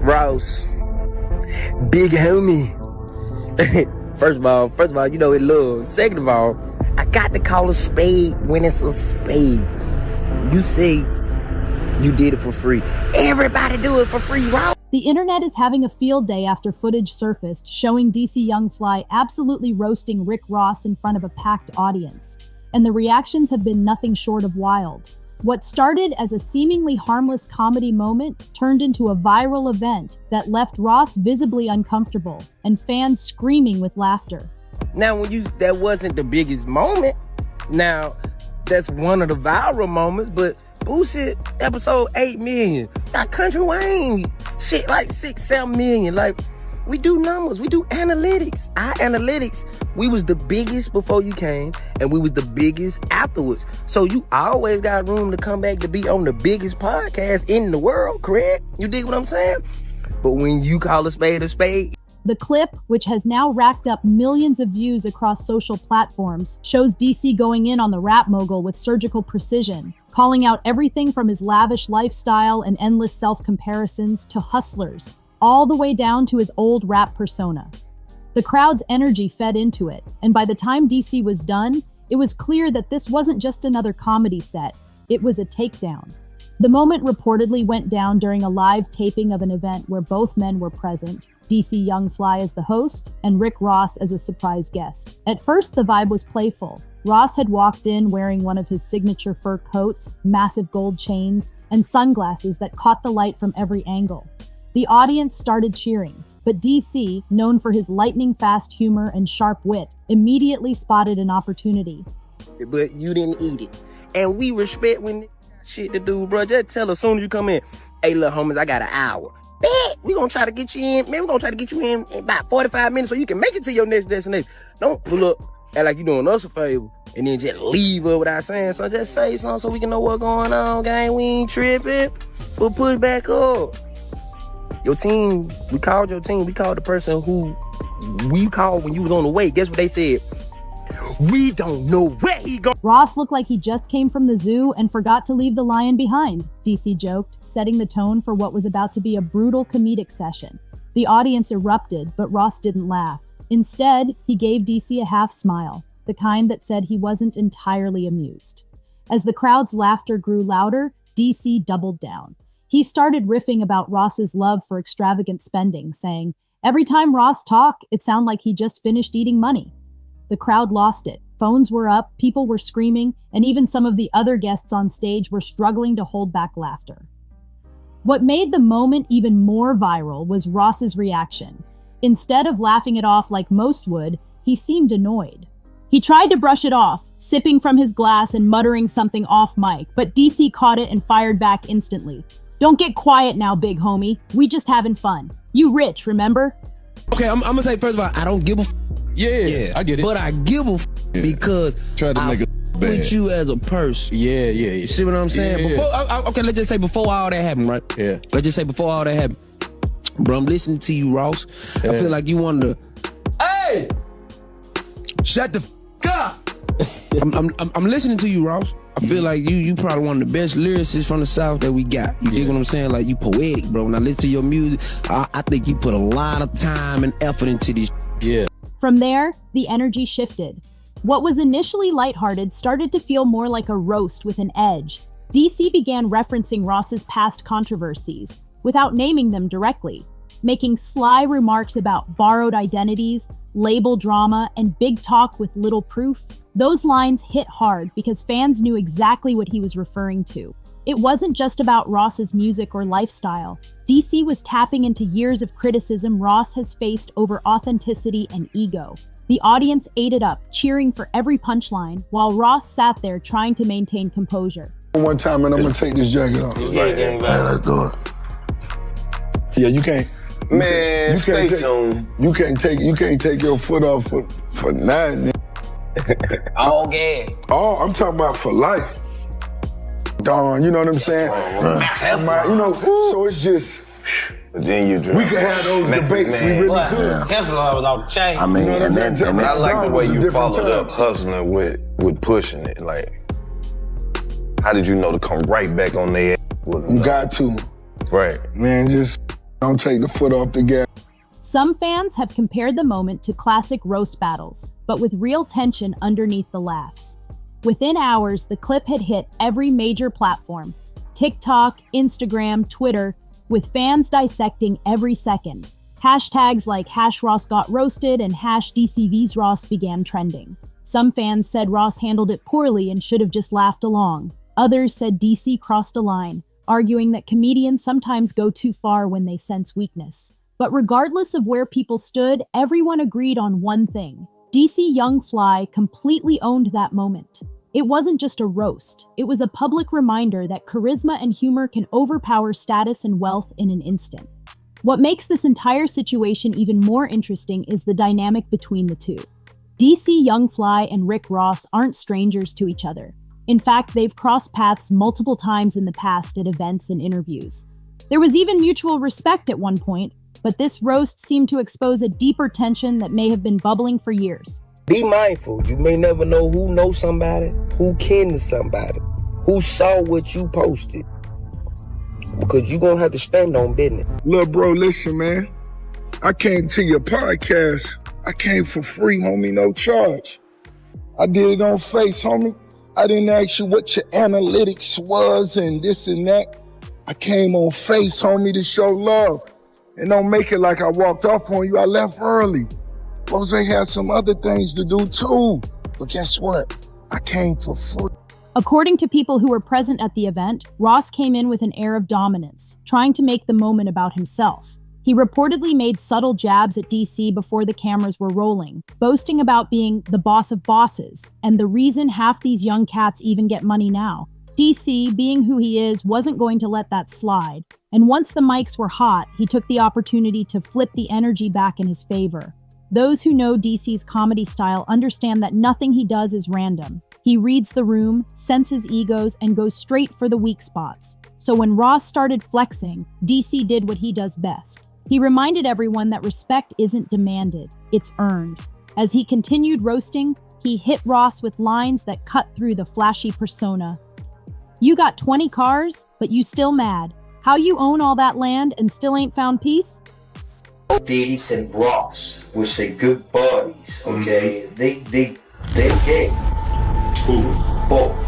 Ross, big homie. First of all, you know it love. Second of all, I got to call a spade when it's a spade. You say you did it for free. Everybody do it for free, Ross. The internet is having a field day after footage surfaced showing DC Young Fly absolutely roasting Rick Ross in front of a packed audience. And the reactions have been nothing short of wild. What started as a seemingly harmless comedy moment turned into a viral event that left Ross visibly uncomfortable and fans screaming with laughter. Now, that wasn't the biggest moment. Now, that's one of the viral moments, but Boosie episode 8 million. Got Country Wayne shit like 6-7 million. Like, we do numbers, we do analytics. Our analytics, we was the biggest before you came, and we was the biggest afterwards. So you always got room to come back to be on the biggest podcast in the world, correct? You dig what I'm saying? But when you call a spade, the clip, which has now racked up millions of views across social platforms, shows DC going in on the rap mogul with surgical precision, calling out everything from his lavish lifestyle and endless self-comparisons to hustlers, all the way down to his old rap persona. The crowd's energy fed into it, and by the time DC was done, it was clear that this wasn't just another comedy set, it was a takedown. The moment reportedly went down during a live taping of an event where both men were present, DC Young Fly as the host and Rick Ross as a surprise guest. At first, the vibe was playful. Ross had walked in wearing one of his signature fur coats, massive gold chains, and sunglasses that caught the light from every angle. The audience started cheering, but DC, known for his lightning-fast humor and sharp wit, immediately spotted an opportunity. But you didn't eat it. And we respect when shit to do, bro. Just tell us as soon as you come in, hey, little homies, I got an hour. Bet, we gonna try to get you in. Man, we gonna try to get you in about 45 minutes so you can make it to your next destination. Don't pull up, act like you doing us a favor, and then just leave her without saying something. Just say something so we can know what's going on, gang. We ain't tripping. We'll push back up. Your team, we called your team. We called the person who we called when you was on the way. Guess what they said? We don't know where he go. Ross looked like he just came from the zoo and forgot to leave the lion behind, DC joked, setting the tone for what was about to be a brutal comedic session. The audience erupted, but Ross didn't laugh. Instead, he gave DC a half smile, the kind that said he wasn't entirely amused. As the crowd's laughter grew louder, DC doubled down. He started riffing about Ross's love for extravagant spending, saying, "Every time Ross talked, it sounded like he just finished eating money." The crowd lost it. Phones were up, people were screaming, and even some of the other guests on stage were struggling to hold back laughter. What made the moment even more viral was Ross's reaction. Instead of laughing it off like most would, he seemed annoyed. He tried to brush it off, sipping from his glass and muttering something off mic, but DC caught it and fired back instantly. "Don't get quiet now, big homie. We just having fun. You rich, remember?" Okay, I'm gonna say first of all, I don't give a Yeah, I get it. But I give a because try to make it bad. With you as a person. Yeah. You see what I'm saying? Yeah. Okay, let's just say before all that happened, right? Yeah. Let's just say before all that happened. Bro, I'm listening to you, Ross. Yeah. I feel like you wanted to. Hey! Shut the up! I'm listening to you, Ross. I feel like you probably one of the best lyricists from the South that we got. You dig what I'm saying? Like, you poetic, bro. When I listen to your music, I think you put a lot of time and effort into this. Yeah. From there, the energy shifted. What was initially lighthearted started to feel more like a roast with an edge. DC began referencing Ross's past controversies, without naming them directly, making sly remarks about borrowed identities, label drama, and big talk with little proof. Those lines hit hard because fans knew exactly what he was referring to. It wasn't just about Ross's music or lifestyle. DC was tapping into years of criticism Ross has faced over authenticity and ego. The audience ate it up, cheering for every punchline, while Ross sat there trying to maintain composure. One time, and I'm gonna take this jacket off. Let's do it. Yeah, you can't. Man, stay tuned. You can't take your foot off for nothing. All gas. Oh, I'm talking about for life. Dawn, you know what I'm saying? You know, so it's just. Then you drink. We could have those debates. We really could. Teflon was off the chain. I mean, You know what I'm saying? and I like the way Dawn was a you different followed up time. hustling with pushing it. Like, how did you know to come right back on there? You got to. Right. Man, just Don't take the foot off the gas. Some fans have compared the moment to classic roast battles, but with real tension underneath the laughs. Within hours, the clip had hit every major platform: TikTok, Instagram, Twitter, with fans dissecting every second. Hashtags like #RossGotRoasted and #DCVsRoss began trending. Some fans said Ross handled it poorly and should have just laughed along. Others said DC crossed a line, arguing that comedians sometimes go too far when they sense weakness. But regardless of where people stood, everyone agreed on one thing. DC Young Fly completely owned that moment. It wasn't just a roast. It was a public reminder that charisma and humor can overpower status and wealth in an instant. What makes this entire situation even more interesting is the dynamic between the two. DC Young Fly and Rick Ross aren't strangers to each other. In fact, they've crossed paths multiple times in the past at events and interviews. There was even mutual respect at one point, but this roast seemed to expose a deeper tension that may have been bubbling for years. Be mindful. You may never know who knows somebody, who kin to somebody, who saw what you posted. Because you're going to have to stand on business. Look, bro, listen, man. I came to your podcast. I came for free, homie, no charge. I did it on Face, homie. I didn't ask you what your analytics was and this and that. I came on Face, homie, to show love. And don't make it like I walked off on you. I left early. Rose had some other things to do too. But guess what? I came for free. According to people who were present at the event, Ross came in with an air of dominance, trying to make the moment about himself. He reportedly made subtle jabs at DC before the cameras were rolling, boasting about being the boss of bosses and the reason half these young cats even get money now. DC, being who he is, wasn't going to let that slide. And once the mics were hot, he took the opportunity to flip the energy back in his favor. Those who know DC's comedy style understand that nothing he does is random. He reads the room, senses egos, and goes straight for the weak spots. So when Ross started flexing, DC did what he does best. He reminded everyone that respect isn't demanded, it's earned. As he continued roasting, he hit Ross with lines that cut through the flashy persona. "You got 20 cars, but you still mad. How you own all that land and still ain't found peace?" Dennis and Ross, which they good buddies, okay? They're gay. Who? Both.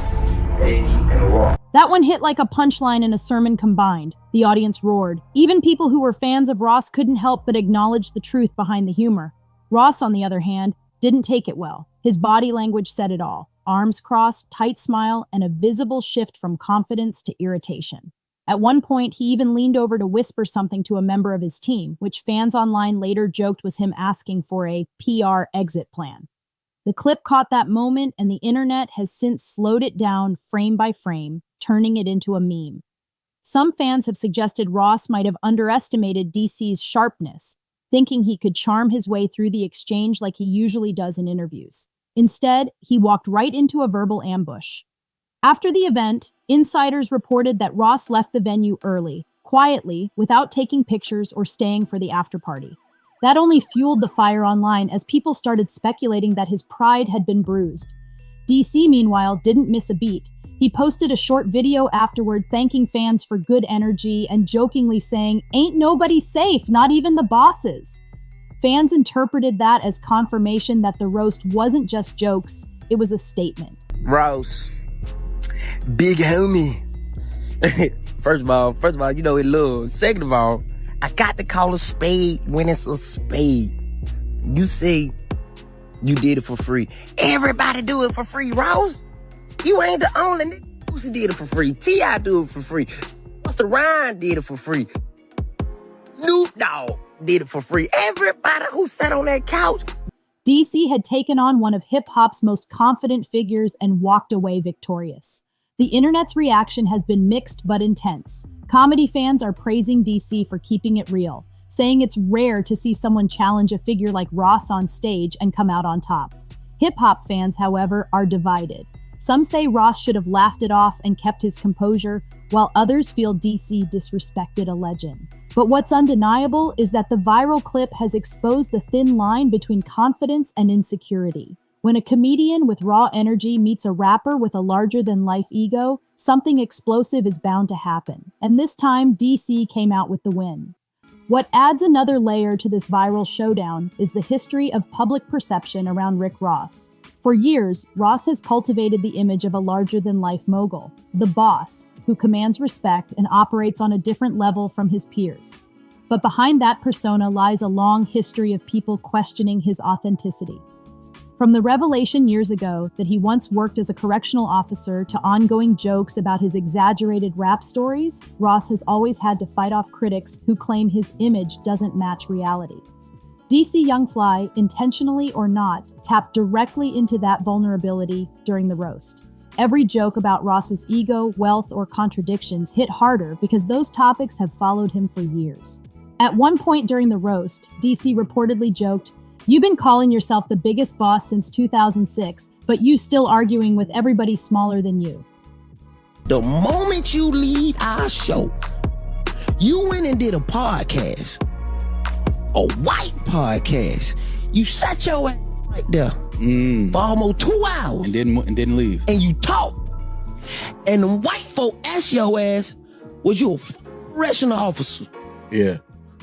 Eddie and Ross. That one hit like a punchline and a sermon combined. The audience roared. Even people who were fans of Ross couldn't help but acknowledge the truth behind the humor. Ross, on the other hand, didn't take it well. His body language said it all. Arms crossed, tight smile, and a visible shift from confidence to irritation. At one point, he even leaned over to whisper something to a member of his team, which fans online later joked was him asking for a PR exit plan. The clip caught that moment, and the internet has since slowed it down frame by frame, turning it into a meme. Some fans have suggested Ross might have underestimated DC's sharpness, thinking he could charm his way through the exchange like he usually does in interviews. Instead, he walked right into a verbal ambush. After the event, insiders reported that Ross left the venue early, quietly, without taking pictures or staying for the after-party. That only fueled the fire online as people started speculating that his pride had been bruised. DC, meanwhile, didn't miss a beat. He posted a short video afterward thanking fans for good energy and jokingly saying, "Ain't nobody safe, not even the bosses." Fans interpreted that as confirmation that the roast wasn't just jokes, it was a statement. Ross, big homie. First of all, you know it love. Second of all, I got to call a spade when it's a spade. You say you did it for free. Everybody do it for free, Ross. You ain't the only nigga who did it for free. T.I. do it for free. Busta Rhymes did it for free. Snoop Dogg did it for free. Everybody who sat on that couch. DC had taken on one of hip-hop's most confident figures and walked away victorious. The internet's reaction has been mixed but intense. Comedy fans are praising DC for keeping it real, saying it's rare to see someone challenge a figure like Ross on stage and come out on top. Hip-hop fans, however, are divided. Some say Ross should have laughed it off and kept his composure, while others feel DC disrespected a legend. But what's undeniable is that the viral clip has exposed the thin line between confidence and insecurity. When a comedian with raw energy meets a rapper with a larger-than-life ego, something explosive is bound to happen. And this time, DC came out with the win. What adds another layer to this viral showdown is the history of public perception around Rick Ross. For years, Ross has cultivated the image of a larger-than-life mogul, the boss, who commands respect and operates on a different level from his peers. But behind that persona lies a long history of people questioning his authenticity. From the revelation years ago that he once worked as a correctional officer to ongoing jokes about his exaggerated rap stories, Ross has always had to fight off critics who claim his image doesn't match reality. DC Young Fly, intentionally or not, tapped directly into that vulnerability during the roast. Every joke about Ross's ego, wealth, or contradictions hit harder because those topics have followed him for years. At one point during the roast, DC reportedly joked, "You've been calling yourself the biggest boss since 2006, but you still arguing with everybody smaller than you." The moment you leave our show, you went and did a podcast, a white podcast. You sat your ass right there for almost 2 hours And didn't leave. and you talked. And the white folk asked your ass, was you a correctional officer? Yeah.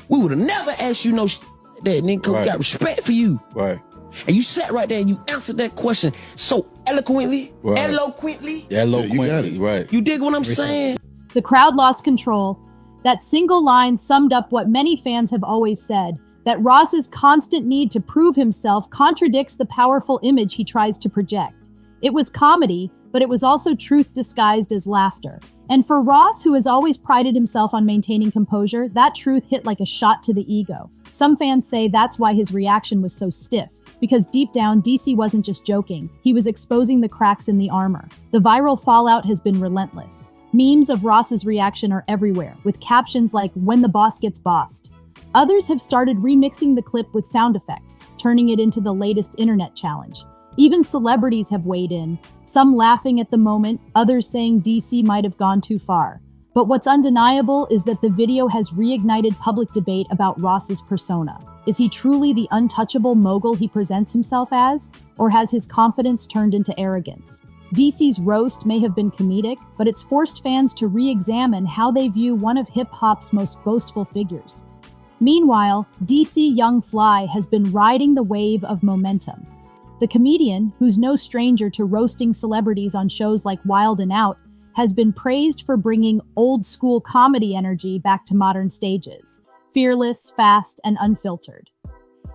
We would have never asked you no like that, nigga. Right. We got respect for you. Right. And you sat right there and you answered that question so eloquently, Right. eloquently. Yeah, you got it. right. You dig what I'm saying? The crowd lost control. That single line summed up what many fans have always said, that Ross's constant need to prove himself contradicts the powerful image he tries to project. It was comedy, but it was also truth disguised as laughter. And for Ross, who has always prided himself on maintaining composure, that truth hit like a shot to the ego. Some fans say that's why his reaction was so stiff, because deep down, DC wasn't just joking. He was exposing the cracks in the armor. The viral fallout has been relentless. Memes of Ross's reaction are everywhere, with captions like, "When the boss gets bossed." Others have started remixing the clip with sound effects, turning it into the latest internet challenge. Even celebrities have weighed in, some laughing at the moment, others saying DC might have gone too far. But what's undeniable is that the video has reignited public debate about Ross's persona. Is he truly the untouchable mogul he presents himself as, or has his confidence turned into arrogance? DC's roast may have been comedic, but it's forced fans to re-examine how they view one of hip-hop's most boastful figures. Meanwhile, DC Young Fly has been riding the wave of momentum. The comedian, who's no stranger to roasting celebrities on shows like Wild and Out, has been praised for bringing old-school comedy energy back to modern stages, fearless, fast, and unfiltered.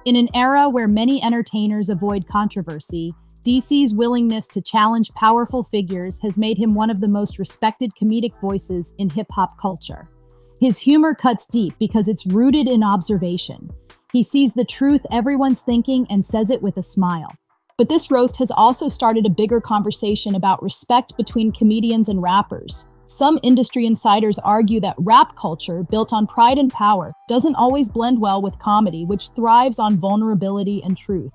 In an era where many entertainers avoid controversy, DC's willingness to challenge powerful figures has made him one of the most respected comedic voices in hip-hop culture. His humor cuts deep because it's rooted in observation. He sees the truth everyone's thinking and says it with a smile. But this roast has also started a bigger conversation about respect between comedians and rappers. Some industry insiders argue that rap culture, built on pride and power, doesn't always blend well with comedy, which thrives on vulnerability and truth.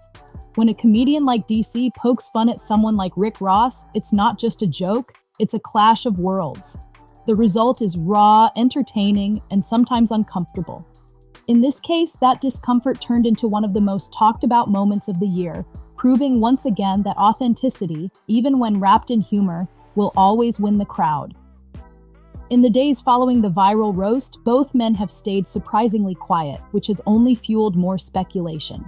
When a comedian like DC pokes fun at someone like Rick Ross, it's not just a joke, it's a clash of worlds. The result is raw, entertaining, and sometimes uncomfortable. In this case, that discomfort turned into one of the most talked about moments of the year, proving once again that authenticity, even when wrapped in humor, will always win the crowd. In the days following the viral roast, both men have stayed surprisingly quiet, which has only fueled more speculation.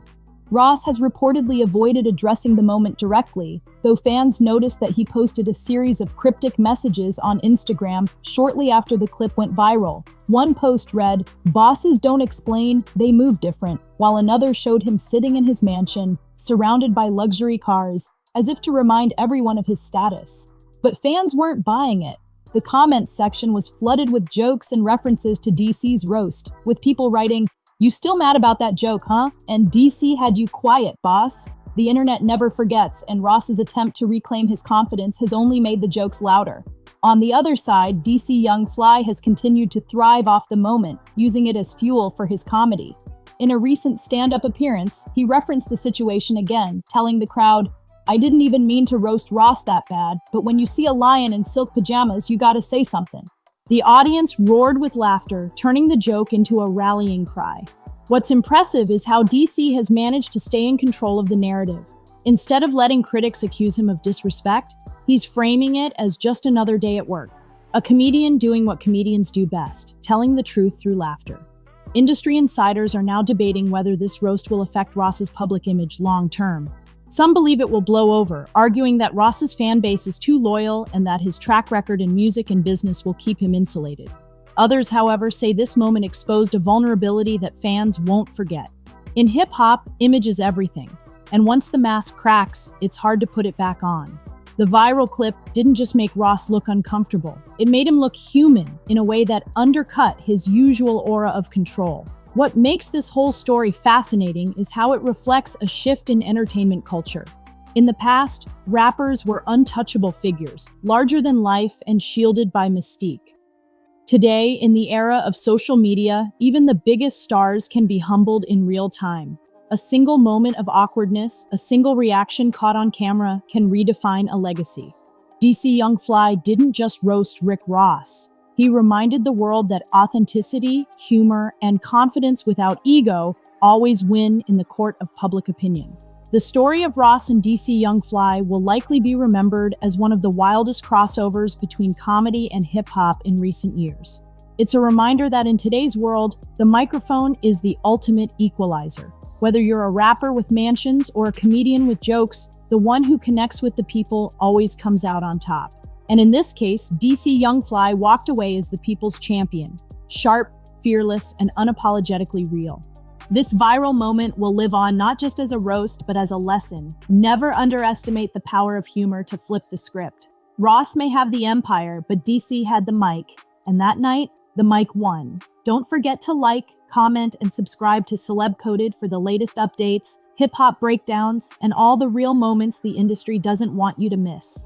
Ross has reportedly avoided addressing the moment directly, though fans noticed that he posted a series of cryptic messages on Instagram shortly after the clip went viral. One post read, "Bosses don't explain, they move different," while another showed him sitting in his mansion, surrounded by luxury cars, as if to remind everyone of his status. But fans weren't buying it. The comments section was flooded with jokes and references to DC's roast, with people writing, "You still mad about that joke, huh? And DC had you quiet, boss." The internet never forgets, and Ross's attempt to reclaim his confidence has only made the jokes louder. On the other side, DC Young Fly has continued to thrive off the moment, using it as fuel for his comedy. In a recent stand-up appearance, he referenced the situation again, telling the crowd, "I didn't even mean to roast Ross that bad, but when you see a lion in silk pajamas, you gotta say something." The audience roared with laughter, turning the joke into a rallying cry. What's impressive is how DC has managed to stay in control of the narrative. Instead of letting critics accuse him of disrespect, he's framing it as just another day at work. A comedian doing what comedians do best, telling the truth through laughter. Industry insiders are now debating whether this roast will affect Ross's public image long term. Some believe it will blow over, arguing that Ross's fan base is too loyal and that his track record in music and business will keep him insulated. Others, however, say this moment exposed a vulnerability that fans won't forget. In hip-hop, image is everything, and once the mask cracks, it's hard to put it back on. The viral clip didn't just make Ross look uncomfortable, it made him look human in a way that undercut his usual aura of control. What makes this whole story fascinating is how it reflects a shift in entertainment culture. In the past, rappers were untouchable figures, larger than life and shielded by mystique. Today, in the era of social media, even the biggest stars can be humbled in real time. A single moment of awkwardness, a single reaction caught on camera can redefine a legacy. DC Young Fly didn't just roast Rick Ross. He reminded the world that authenticity, humor, and confidence without ego always win in the court of public opinion. The story of Ross and DC Young Fly will likely be remembered as one of the wildest crossovers between comedy and hip-hop in recent years. It's a reminder that in today's world, the microphone is the ultimate equalizer. Whether you're a rapper with mansions or a comedian with jokes, the one who connects with the people always comes out on top. And in this case, DC Young Fly walked away as the people's champion, sharp, fearless, and unapologetically real. This viral moment will live on not just as a roast, but as a lesson. Never underestimate the power of humor to flip the script. Ross may have the empire, but DC had the mic. And that night, the mic won. Don't forget to like, comment, and subscribe to Celeb Coded for the latest updates, hip-hop breakdowns, and all the real moments the industry doesn't want you to miss.